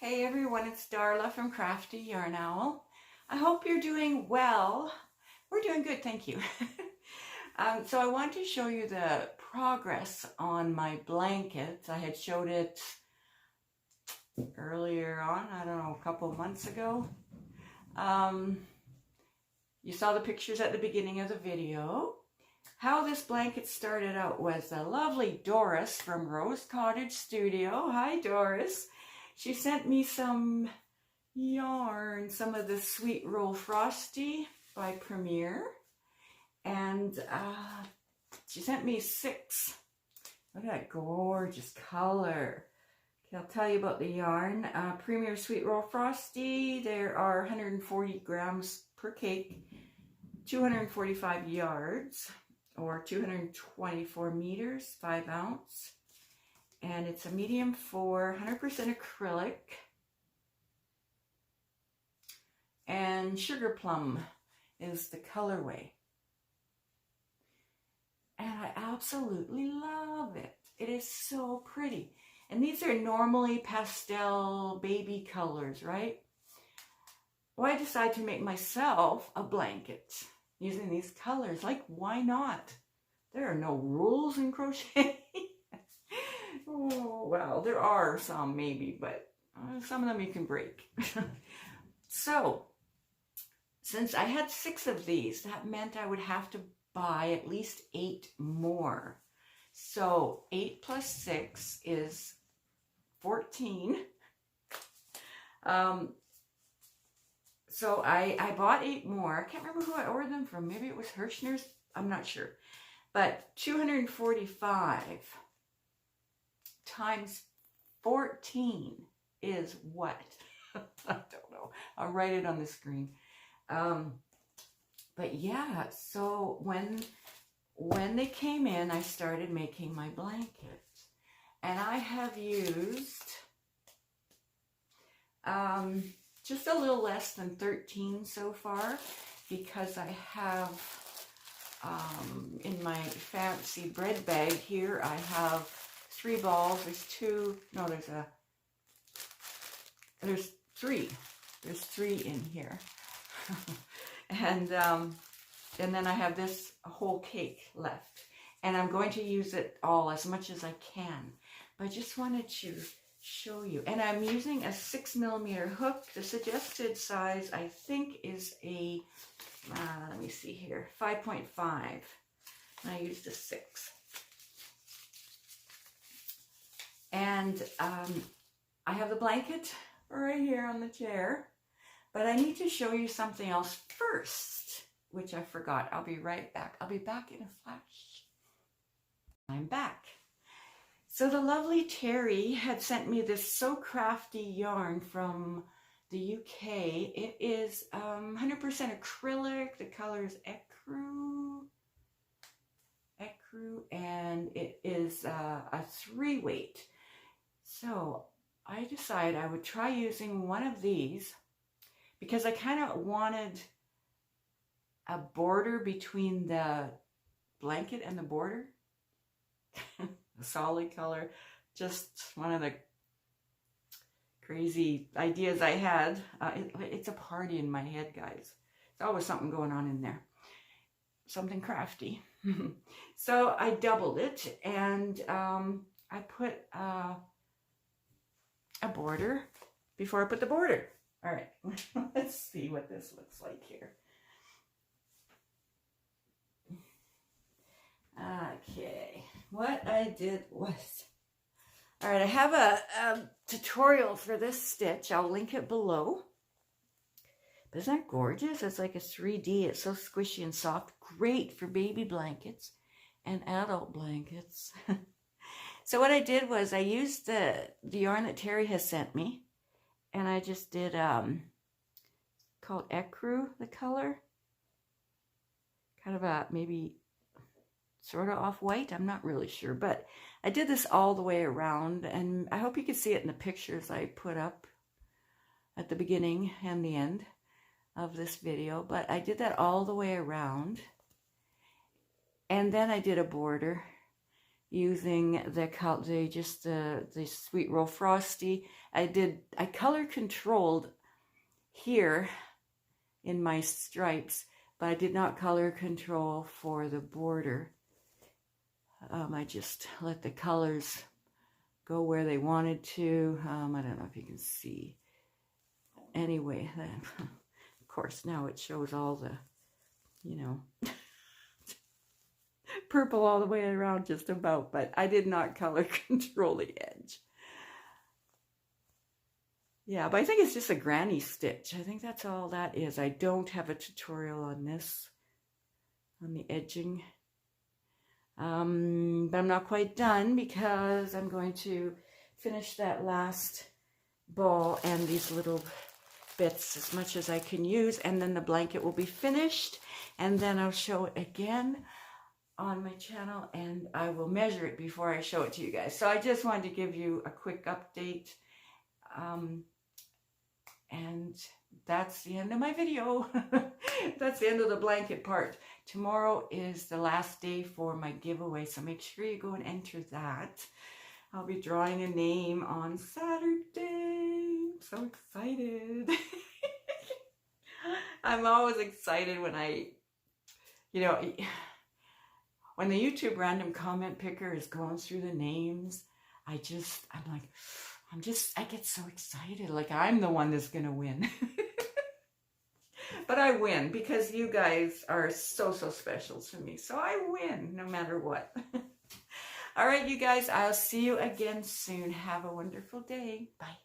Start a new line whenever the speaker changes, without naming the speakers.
Hey everyone, it's Darla from Crafty Yarn Owl. I hope you're doing well. We're doing good, thank you. So I want to show you the progress on my blankets. I had showed it earlier on, I don't know, a couple of months ago. You saw the pictures at the beginning of the video. How this blanket started out was the lovely Doris from Rose Cottage Studio. Hi Doris. She sent me some yarn, some of the Sweet Roll Frosty by Premier. And she sent me 6. Look at that gorgeous color. Okay, I'll tell you about the yarn. Premier Sweet Roll Frosty. There are 140 grams per cake, 245 yards, or 224 meters, 5 ounce. And it's a medium 4, 100% acrylic. And Sugar Plum is the colorway. And I absolutely love it. It is so pretty. And these are normally pastel baby colors, right? Well, I decided to make myself a blanket using these colors. Like, why not? There are no rules in crochet. Oh, well, there are some maybe, but some of them you can break. So, since I had 6 of these, that meant I would have to buy at least 8 more. So 8 plus 6 is 14. So I bought 8 more. I can't remember who I ordered them from. Maybe it was Hirschner's. I'm not sure. But 245 times 14 is what? I don't know. I'll write it on the screen. But yeah, so when they came in, I started making my blankets. And I have used just a little less than 13 so far, because I have in my fancy bread bag here, I have 3 balls. There's 2, no, there's 3. There's 3 in here. And then I have this whole cake left. And I'm going to use it all as much as I can. But I just wanted to show you. And I'm using a 6mm hook. The suggested size, I think, is a, let me see here, 5.5. I used a 6. And I have the blanket right here on the chair. But I need to show you something else first, which I forgot. I'll be right back. I'll be back in a flash. I'm back. So the lovely Terri had sent me this So Crafty yarn from the UK. It is 100% acrylic. The color is ecru, and it is a 3-weight. So I decided I would try using one of these, because I kind of wanted a border between the blanket and the border. A solid color. Just one of the crazy ideas I had. It's a party in my head, guys. There's always something going on in there. Something crafty. So I doubled it, and I put a border before I put the border. All right, let's see what this looks like here. Okay, what I did was, all right, I have a tutorial for this stitch. I'll link it below. But isn't that gorgeous? It's like a 3D. It's so squishy and soft. Great for baby blankets and adult blankets. So what I did was I used the yarn that Terri has sent me. And I just did, called ecru, the color. Kind of a, maybe sort of off-white. I'm not really sure. But I did this all the way around. And I hope you can see it in the pictures I put up at the beginning and the end of this video. But I did that all the way around. And then I did a border. using the Sweet Roll Frosty. I color controlled here in my stripes, but I did not color control for the border. I just let the colors go where they wanted to. I don't know if you can see. Anyway, then, of course, now it shows all the, you know, purple all the way around just about, but I did not color control the edge. Yeah, but I think it's just a granny stitch. I think that's all that is. I don't have a tutorial on this, on the edging. But I'm not quite done because I'm going to finish that last ball and these little bits as much as I can use, and then the blanket will be finished, and then I'll show it again on my channel, and I will measure it before I show it to you guys. So I just wanted to give you a quick update, and that's the end of my video. That's the end of the blanket part. Tomorrow is the last day for my giveaway, so make sure you go and enter that. I'll be drawing a name on Saturday. I'm so excited. I'm always excited when when the YouTube random comment picker is going through the names. I get so excited. Like I'm the one that's going to win. But I win because you guys are so special to me. So I win no matter what. All right, you guys, I'll see you again soon. Have a wonderful day. Bye.